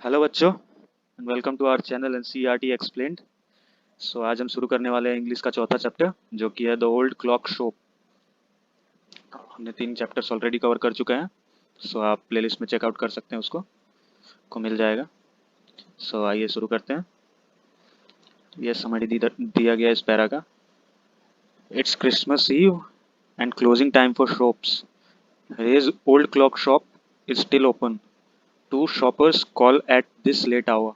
Hello बच्चों, welcome to our channel NCERT explained. So आज हम शुरू करने वाले हैं इंग्लिश का चौथा चैप्टर, जो कि है द ओल्ड क्लॉक शॉप। हमने 3 चैप्टर्स ऑलरेडी कवर कर चुके हैं। सो आप प्लेलिस्ट में चेकआउट कर सकते हैं, उसको को मिल जाएगा। सो आइए शुरू करते हैं। ये समरी दिया गया है इस पैरा का। It's Christmas Eve and closing time for shops. Ray's old clock shop is still open. Two shoppers call at this late hour.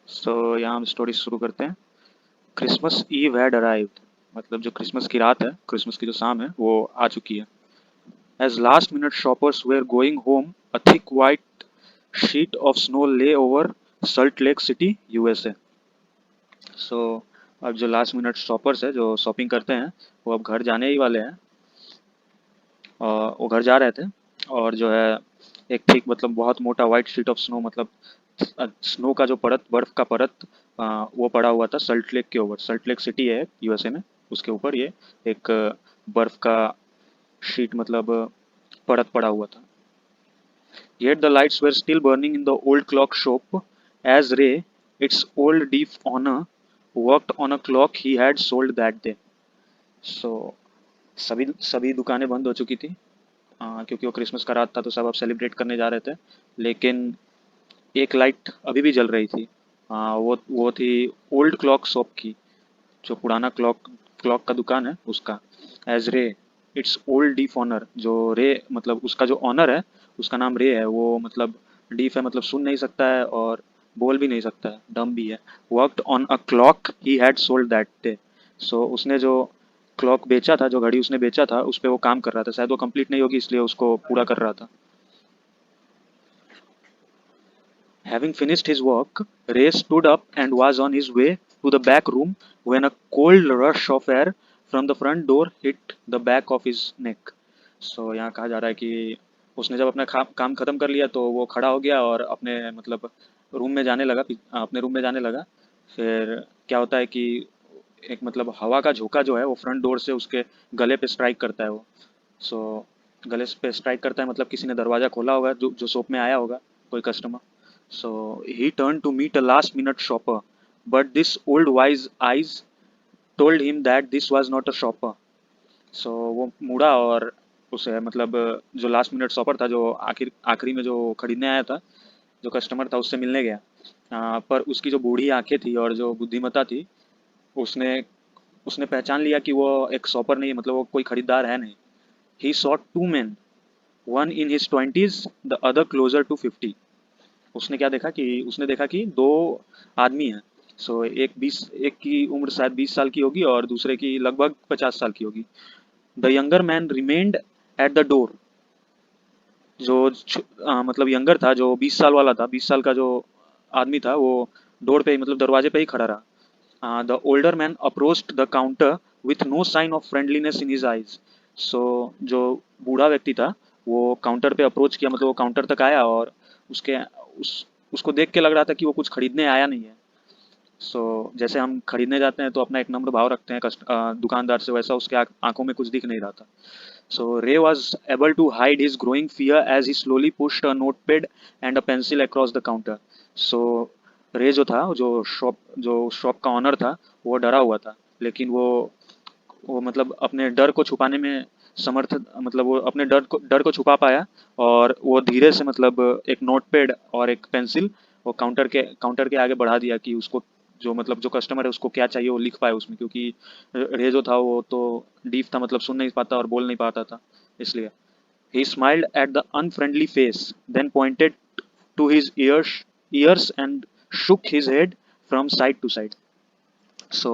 सो यहाँ हम स्टोरी शुरू करते हैं। क्रिसमस ईव हैड अराइव्ड, मतलब जो क्रिसमस की रात है, क्रिसमस की जो शाम है वो आ चुकी है। As last minute shoppers were going home, a thick white sheet of snow lay over salt lake city, USA. So अब जो लास्ट मिनट शॉपर्स है, जो शॉपिंग करते हैं, वो अब घर जाने ही वाले हैं। और वो घर जा रहे थे, और जो है एक थिक मतलब बहुत मोटा वाइट शीट ऑफ स्नो, मतलब स्नो का जो परत, बर्फ का परत, वो पड़ा हुआ था सल्ट लेक के ऊपर। सल्ट लेक सिटी है यूएसए में, उसके ऊपर ये एक बर्फ का शीट, मतलब परत पड़ा हुआ था। Yet the lights were still burning in the old clock shop as Ray, its old deaf owner, worked on a clock he had sold that day. So सभी सभी दुकानें बंद हो चुकी थी, क्योंकि वो क्रिसमस का रात था, तो सब अब सेलिब्रेट करने जा रहे थे। लेकिन एक लाइट अभी भी जल रही थी। वो थी ओल्ड क्लॉक शॉप की, जो पुराना क्लॉक क्लॉक का दुकान है उसका। एज रे, इट्स ओल्ड डीफ ऑनर, जो रे मतलब उसका जो ऑनर है, उसका नाम रे है। वो मतलब डीफ है, मतलब सुन नहीं सकता है और बोल भी नहीं सकता है, डम भी है। Worked on a clock he had sold that day. So उसने जो क्लॉक बेचा था, जो घड़ी उसने बेचा था, उस पर वो काम कर रहा था। शायद वो कंप्लीट नहीं होगी, इसलिए उसको पूरा कर रहा था। Having finished his work, Ray stood up and was on his way to the back room when a cold rush of air from the front door hit the back of his neck. So यहाँ कहा जा रहा है कि उसने जब अपना काम खत्म कर लिया, तो वो खड़ा हो गया और अपने मतलब रूम में जाने लगा, अपने रूम में जाने लगा। फिर क्या होता है कि एक मतलब हवा का झोंका जो है, वो फ्रंट डोर से उसके गले पे स्ट्राइक करता है वो। सो गले पे स्ट्राइक करता है, मतलब किसी ने दरवाज़ा खोला होगा, जो जो शॉप में आया होगा, कोई customer. So he turned to meet a last minute shopper, but this old wise eyes told him that this was not a shopper. So वो मुड़ा और उसे मतलब जो लास्ट मिनट शॉपर था, जो आखिरी में जो खरीदने आया था, जो कस्टमर था, उससे मिलने गया। पर उसकी जो बूढ़ी आंखें थी और जो बुद्धिमत्ता थी, उसने उसने पहचान लिया कि वो एक शॉपर नहीं है, मतलब वो कोई खरीदार है नहीं। He saw two men, one in his twenties, the other closer to 50। उसने क्या देखा कि उसने देखा कि दो आदमी हैं। सो एक की उम्र शायद 20 साल की होगी और दूसरे की लगभग 50 साल की होगी। The younger man remained at the door. जो मतलब यंगर था, जो 20 साल वाला था, 20 साल का जो आदमी था, वो डोर पे ही, मतलब दरवाजे पे ही खड़ा रहा। The older man approached the counter with no sign of friendliness in his eyes. So जो बूढ़ा व्यक्ति था, वो काउंटर पे अप्रोच किया, मतलब वो काउंटर तक आया, और उसके उसको देख के लग रहा था कि वो कुछ खरीदने आया नहीं है। जैसे हम खरीदने जाते हैं तो अपना एक नम्र भाव रखते हैं दुकानदार से, वैसा उसके आंखों में कुछ दिख नहीं रहा था। Ray was able to hide his growing fear as he slowly pushed a notepad and a pencil across the counter. So रे जो था, जो शॉप का ऑनर था, वो डरा हुआ था। लेकिन वो मतलब अपने डर को छुपाने में समर्थ, मतलब वो अपने डर को छुपा पाया। और वो धीरे से मतलब एक नोटपैड और एक पेंसिल वो काउंटर के आगे बढ़ा दिया, कि उसको जो मतलब जो कस्टमर है, उसको क्या चाहिए वो लिख पाए उसमें, क्योंकि रे जो था वो तो डीफ था, मतलब सुन नहीं पाता और बोल नहीं पाता था, इसलिए। He smiled at the unfriendly face, then pointed to his ears and shook his head from side to side. So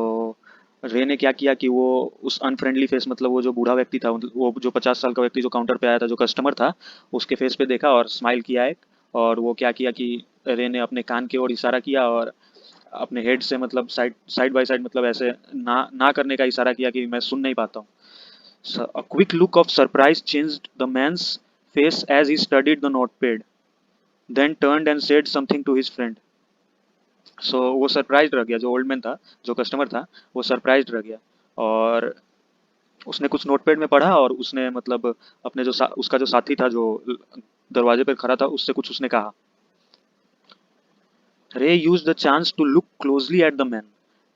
Ray ने क्या किया कि वो उस अनफ्रेंडली फेस, मतलब वो जो बूढ़ा व्यक्ति था, मतलब वो जो 50 साल का व्यक्ति जो काउंटर पे आया था, जो कस्टमर था, उसके फेस पे देखा और स्माइल किया एक। और वो क्या किया कि रे ने अपने कान की ओर इशारा किया, और अपने हेड से मतलब साइड साइड बाय साइड, मतलब ऐसे ना करने का इशारा किया कि मैं सुन नहीं पाता हूँ। A quick look of surprise changed the man's face as he studied the notepad, then turned and said something to his friend. वो सरप्राइज रह गया, जो ओल्ड मैन था, जो कस्टमर था, वो सरप्राइज रह गया। और उसने कुछ नोटपैड में पढ़ा, और उसने मतलब अपने उसका जो साथी था, जो दरवाजे पर खड़ा था, उससे कुछ उसने कहा। Ray used the chance to look closely at the man,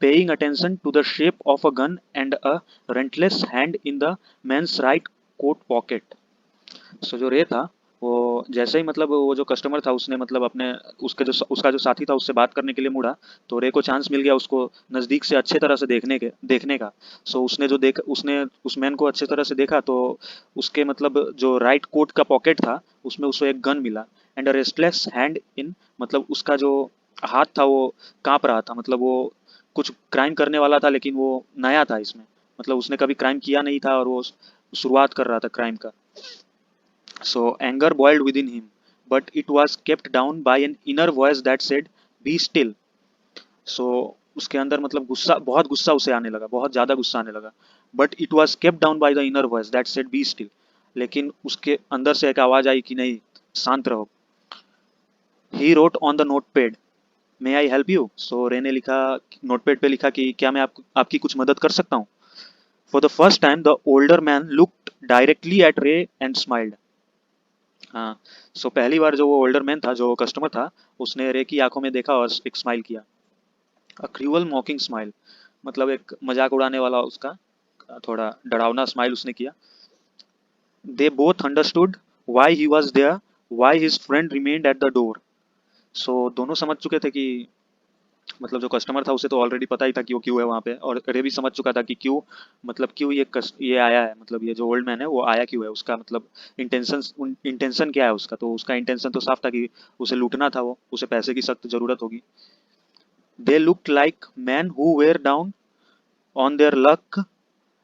paying attention to the shape of a gun and a relentless hand in the man's right coat pocket. सो जो रे था वो जैसे ही मतलब वो जो कस्टमर था उसने मतलब अपने उसका जो साथी था उससे बात करने के लिए मुड़ा, तो रे को चांस मिल गया उसको नज़दीक से अच्छे तरह से देखने का। सो उसने उस मैन को अच्छे तरह से देखा, तो उसके मतलब जो राइट कोट का पॉकेट था उसमें उसको एक गन मिला and a restless hand in, मतलब उसका जो हाथ था वो कांप रहा था, मतलब वो कुछ क्राइम करने वाला था लेकिन वो नया था इसमें, मतलब उसने कभी क्राइम किया नहीं था और वो शुरुआत कर रहा था क्राइम का। So anger boiled within him, but it was kept down by an inner voice that said, "Be still." So उसके अंदर मतलब गुस्सा, बहुत गुस्सा उसे आने लगा, बहुत ज्यादा गुस्सा आने लगा। But it was kept down by the inner voice that said, "Be still." लेकिन उसके अंदर से एक आवाज आई कि नहीं, शांत रहो। He wrote on the notepad, "May I help you?" So रे ने लिखा, नोटपैड पे लिखा कि क्या मैं आपकी कुछ मदद कर सकता हूँ। For the first time, the older man looked directly at Ray and smiled. हाँ, सो पहली बार जो वो ओल्डर मैन था, जो कस्टमर था, उसने रे की आंखों में देखा और एक स्माइल किया। अ क्रूअल मॉकिंग स्माइल, मतलब एक मजाक उड़ाने वाला उसका थोड़ा डरावना स्माइल उसने किया। They both understood why he was there, why his friend remained at the door. So दोनों समझ चुके थे कि मतलब जो कस्टमर था उसे तो ऑलरेडी पता ही था कि वो क्यों है वहाँ पे, और रे भी समझ चुका था कि क्यों, मतलब क्यों ये आया है, मतलब ये जो ओल्ड मैन है वो आया क्यों है, उसका मतलब इंटेंशन क्या है उसका। तो उसका इंटेंशन तो साफ था कि उसे लूटना था, वो उसे पैसे की सख्त जरूरत होगी। They looked like men who were down on their luck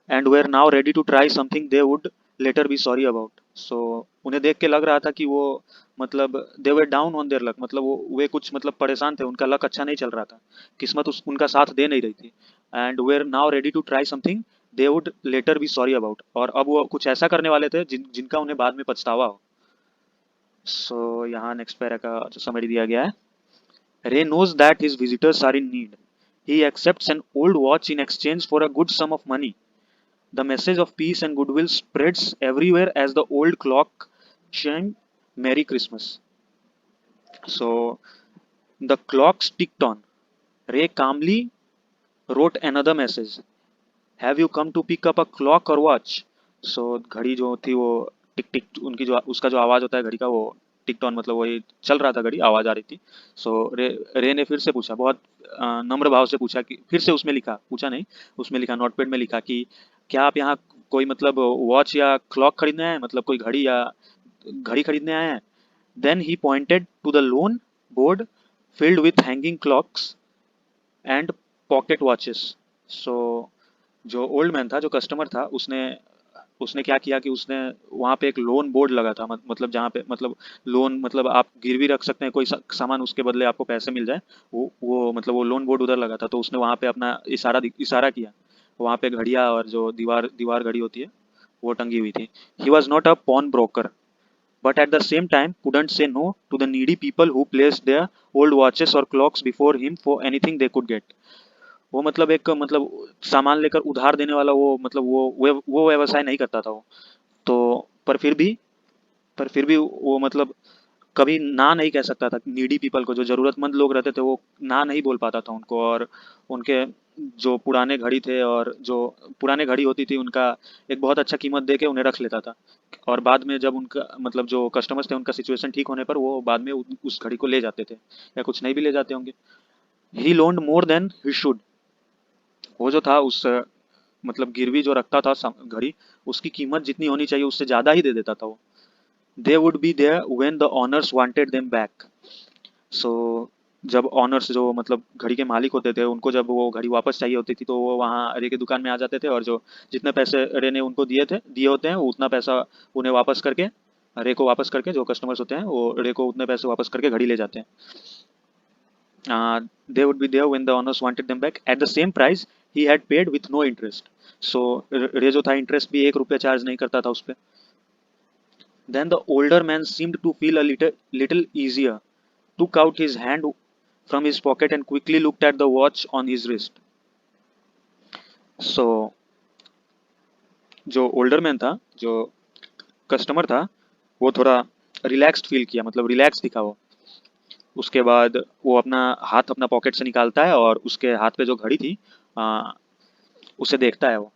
and were now ready to try something they would later be sorry about. So उन्हें देख के लग रहा था कि वो मतलब they were down on their luck, मतलब वो वे कुछ मतलब परेशान थे, उनका लक अच्छा नहीं चल रहा था, किस्मत उनका साथ दे नहीं रही थी। And were now ready to try something they would later be sorry about, और अब वो कुछ ऐसा करने वाले थे जिनका उन्हें बाद में पछतावा हो। सो यहाँ नेक्स्ट पैरा का जो समरी दिया गया है, रे knows that his visitors are in need. He accepts an old watch in exchange for a good sum of money. The message of peace and goodwill spreads everywhere as the old clock chimed Merry Christmas. So the clocks ticked on. Ray calmly wrote another message. Have you come to pick up a clock or watch? So घड़ी जो थी वो टिक टिक, उनकी जो उसका जो आवाज होता है घड़ी का, वो टिक टॉन, मतलब वही चल रहा था, घड़ी आवाज आ रही थी। सो रे ने फिर से पूछा, बहुत नम्र भाव से पूछा कि फिर से उसमें लिखा, पूछा नहीं, उसमें लिखा, नोटपैड में लिखा कि क्या आप यहाँ कोई मतलब वॉच या क्लॉक खरीदने आए हैं, मतलब कोई घड़ी या घड़ी खरीदने आए हैं। Then he pointed to the loan board filled with hanging clocks and pocket watches. So जो ओल्ड मैन था, जो कस्टमर था, उसने उसने क्या किया कि उसने वहाँ पे एक लोन बोर्ड लगा था, मतलब जहाँ पे मतलब लोन, मतलब आप गिरवी रख सकते हैं कोई सामान, उसके बदले आपको पैसे मिल जाए, वो मतलब वो लोन बोर्ड उधर लगा था, तो उसने वहाँ पे अपना इशारा किया। वहाँ पे घड़ियाँ और जो दीवार दीवार घड़ी होती है वो टंगी हुई थी। He was not a pawn broker, but at the same time couldn't say no to the needy people who placed their old watches or clocks before him for anything they could get. वो मतलब एक मतलब सामान लेकर उधार देने वाला, वो मतलब वो व्यवसाय नहीं करता था वो। तो पर फिर भी वो मतलब कभी ना नहीं कह सकता था नीडी पीपल को, जो जरूरतमंद लोग रहते थे वो ना नहीं बोल पाता था उनको, और उनके जो पुराने घड़ी थे और जो पुराने घड़ी होती थी उनका एक बहुत अच्छा कीमत दे के उन्हें रख लेता था। और बाद में जब उनका मतलब जो कस्टमर्स थे उनका सिचुएशन ठीक होने पर वो बाद में उस घड़ी को ले जाते थे, या कुछ नहीं भी ले जाते होंगे। ही लोन्ड मोर देन ही शुड, वो जो था उस मतलब गिरवी जो रखता था घड़ी, उसकी कीमत जितनी होनी चाहिए उससे ज्यादा ही दे देता था वो। They would be there when the owners wanted them back. So जब ऑनर्स जो मतलब घड़ी के मालिक होते थे, उनको जब वो घड़ी वापस चाहिए होती थी तो वो वहाँ रे की दुकान में आ जाते थे, और जो जितने पैसे रे ने उनको दिए होते हैं वो उतना पैसा उन्हें वापस करके, रे को वापस करके, जो कस्टमर्स होते हैं वो रे को उतने पैसे वापस करके घड़ी ले जाते हैं। They would be there when the owners wanted them back at the same price he had paid with no interest. So रे जो था इंटरेस्ट भी 1 रुपया चार्ज नहीं करता था उस पे। Then the older man seemed to feel a little easier, took out his hand from his pocket and quickly looked at the watch on his wrist. So जो ओल्डर मैन था, जो कस्टमर था, वो थोड़ा रिलैक्स्ड फील किया, मतलब relax दिखा वो। उसके बाद वो अपना हाथ अपना पॉकेट से निकालता है और उसके हाथ पे जो घड़ी थी आ, उसे देखता है वो।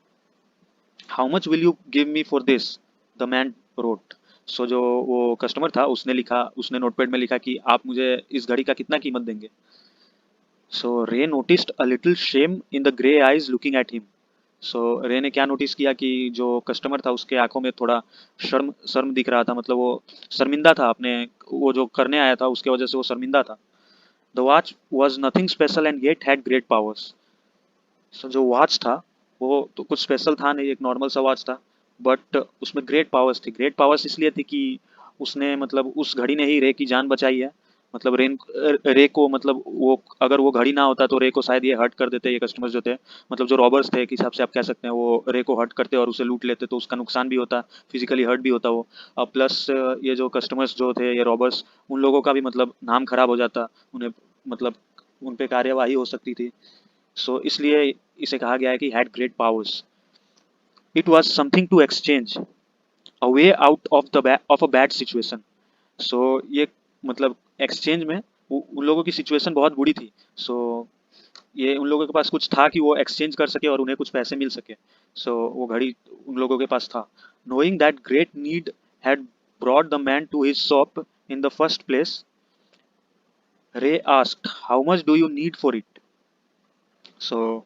How much will you give me for this, the man wrote. So जो वो कस्टमर था उसने लिखा, उसने नोटपैड में लिखा कि आप मुझे इस घड़ी का कितना कीमत देंगे। So Ray noticed a little shame in the grey eyes looking at him. So Ray ने क्या नोटिस किया कि जो कस्टमर था उसके आंखों में थोड़ा शर्म शर्म दिख रहा था, मतलब वो शर्मिंदा था अपने, वो जो करने आया था उसके वजह से वो शर्मिंदा था। The watch was nothing special and yet had great powers. So जो वॉच था वो तो कुछ स्पेशल था नहीं, एक नॉर्मल सा वॉच था, बट उसमें ग्रेट पावर्स थी। ग्रेट पावर्स इसलिए थी कि उसने मतलब उस घड़ी ने ही रे की जान बचाई है। मतलब रे को मतलब वो अगर वो घड़ी ना होता तो रे को शायद ये हर्ट कर देते, ये कस्टमर्स जो थे, मतलब जो रॉबर्स थे एक हिसाब से आप कह सकते हैं, वो रे को हर्ट करते और उसे लूट लेते तो उसका नुकसान भी होता, फिजिकली हर्ट भी होता वो। और प्लस ये जो कस्टमर्स जो थे ये रॉबर्स, उन लोगों का भी मतलब नाम खराब हो जाता, उन्हें मतलब उन पे कार्यवाही हो सकती थी। सो इसलिए इसे कहा गया है कि had great powers. It was something to exchange a way out of a bad situation. So ये मतलब एक्सचेंज में उन लोगों की सिचुएशन बहुत बुरी थी। सो ये उन लोगों के पास कुछ था कि वो एक्सचेंज कर सके और उन्हें कुछ पैसे मिल सके। सो वो घड़ी उन लोगों के पास था। Knowing that great need had brought the man to his shop in the first place, Ray asked how much do you need for it. So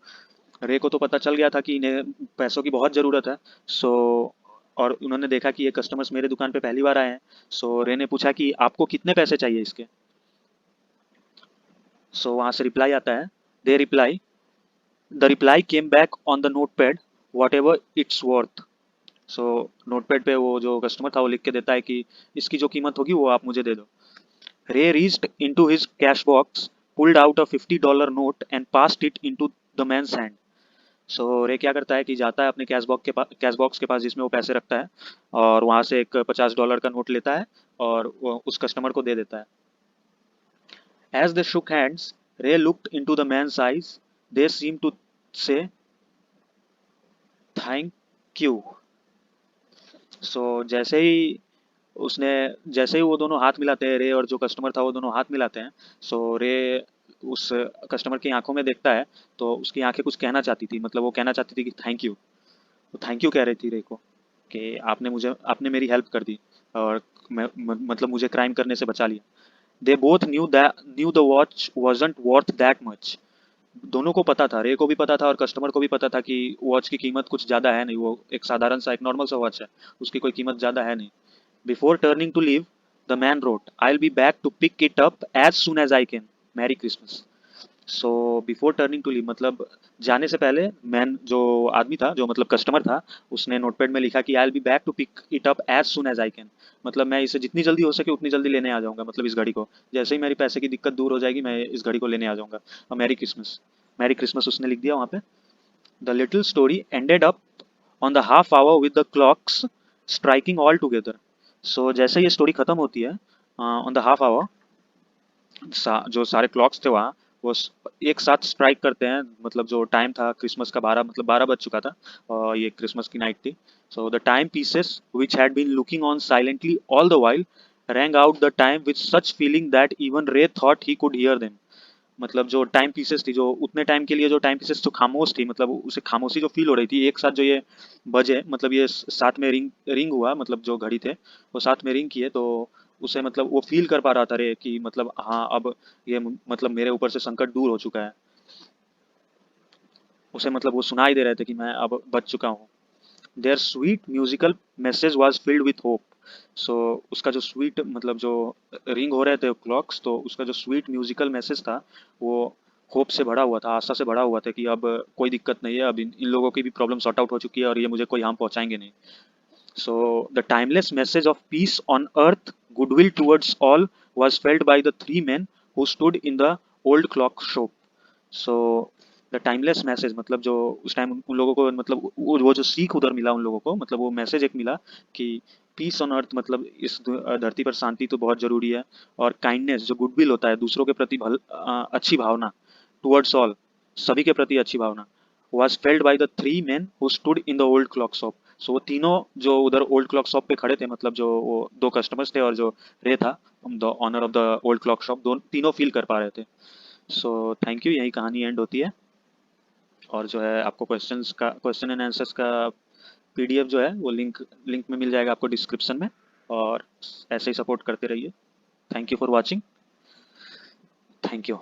Ray को तो पता चल गया था कि इन्हें पैसों की बहुत ज़रूरत है। सो और उन्होंने देखा कि ये कस्टमर्स मेरे दुकान पे पहली बार आए हैं। सो रे ने पूछा कि आपको कितने पैसे चाहिए इसके। सो वहाँ से रिप्लाई आता है, they reply, the reply came back on the note pad, what ever its worth. So notepad पे वो जो कस्टमर था वो लिख के देता है कि इसकी जो कीमत होगी वो आप मुझे दे दो। Ray reached into his cash box, pulled out a $50 note and passed it into the man's hand. So Ray क्या करता है कि जाता है अपने कैश बॉक्स के पास जिसमें वो पैसे रखता है, और वहां से एक $50 का नोट लेता है और वो उस कस्टमर को दे देता है। As they shook hands, Ray looked into the man's eyes, they seem to say thank you. So उसने जैसे ही वो दोनों हाथ मिलाते हैं, रे और जो कस्टमर था वो दोनों हाथ मिलाते हैं। सो रे उस कस्टमर की आंखों में देखता है, तो उसकी आंखें कुछ कहना चाहती थी, मतलब वो कहना चाहती थी कि थैंक यू। वो थैंक यू कह रही थी रे को कि आपने मेरी हेल्प कर दी और मतलब मुझे क्राइम करने से बचा लिया। They both new the watch wasn't worth that much. दोनों को पता था, रे को भी पता था और कस्टमर को भी पता था कि वॉच की कीमत कुछ ज्यादा है नहीं, वो एक साधारण सा एक नॉर्मल सा वॉच है, उसकी कोई कीमत ज्यादा है नहीं। Before turning to leave, the man wrote, I will be back to pick it up as soon as I can, merry Christmas. So before turning to leave मतलब जाने से पहले मैन जो आदमी था, जो मतलब कस्टमर था, उसने नोटपैड में लिखा कि I will be back to pick it up as soon as I can. मतलब मैं इसे जितनी जल्दी हो सके उतनी जल्दी लेने आ जाऊंगा, मतलब इस घड़ी को जैसे ही मेरी पैसे की दिक्कत दूर हो जाएगी मैं इस घड़ी को लेने आ जाऊंगा। और मैरी क्रिसमस, मैरी क्रिसमस उसने लिख दिया वहाँ पे। The little story ended up on the half hour with the clocks striking all together. So जैसे ये स्टोरी खत्म होती है ऑन द हाफ आवर, जो सारे क्लॉक्स थे वहाँ वो एक साथ स्ट्राइक करते हैं, मतलब जो टाइम था क्रिसमस का 12, मतलब 12 बज चुका था और ये क्रिसमस की नाइट थी। So the timepieces which had been looking on silently all the while rang out the time with such feeling that even Ray thought he could hear them। मतलब जो टाइम पीसेस थी, जो उतने time के लिए जो time pieces जो खामोश थी, मतलब उसे खामोशी जो फील हो रही थी एक साथ जो ये बजे, मतलब ये साथ में रिंग रिंग हुआ, मतलब जो घड़ी थे वो साथ में रिंग किए, तो उसे मतलब वो फील कर पा रहा था रे कि मतलब हाँ अब ये मतलब मेरे ऊपर से संकट दूर हो चुका है। उसे मतलब वो सुनाई दे रहे थे कि मैं अब बच चुका हूँ। Their sweet musical message was filled with hope. So उसका जो स्वीट मतलब जो रिंग हो रहे थे क्लॉक्स, तो उसका जो स्वीट म्यूजिकल मैसेज था वो होप से भरा हुआ था, आशा से भरा हुआ था कि अब कोई दिक्कत नहीं है, अब इन लोगों की भी प्रॉब्लम सॉर्ट आउट हो चुकी है और ये मुझे कोई हार्म पहुंचाएंगे नहीं। So the timeless message of peace on earth, goodwill towards all was felt by the three men who stood in the old clock shop। So the timeless message मतलब जो उस टाइम उन लोगों को मतलब वो जो सीख उधर मिला उन लोगों को, मतलब वो मैसेज एक मिला कि पीस ऑन अर्थ, मतलब इस धरती पर शांति तो बहुत जरूरी है, और काइंडनेस जो गुडविल होता है दूसरों के प्रति अच्छी भावना, टुवर्ड्स ऑल सभी के प्रति अच्छी भावना, was felt by the three men who stood in the old clock shop। सो वो तीनों जो उधर ओल्ड क्लॉक शॉप पे खड़े थे, मतलब जो वो दो कस्टमर्स थे और जो रे था, the owner of the old clock shop, दोनों तीनों फील कर पा रहे थे। सो थैंक यू, यही कहानी एंड होती है। और जो है आपको क्वेश्चन एंड आंसर्स का पीडीएफ जो है वो लिंक लिंक में मिल जाएगा आपको डिस्क्रिप्शन में। और ऐसे ही सपोर्ट करते रहिए। Thank you for watching. Thank you.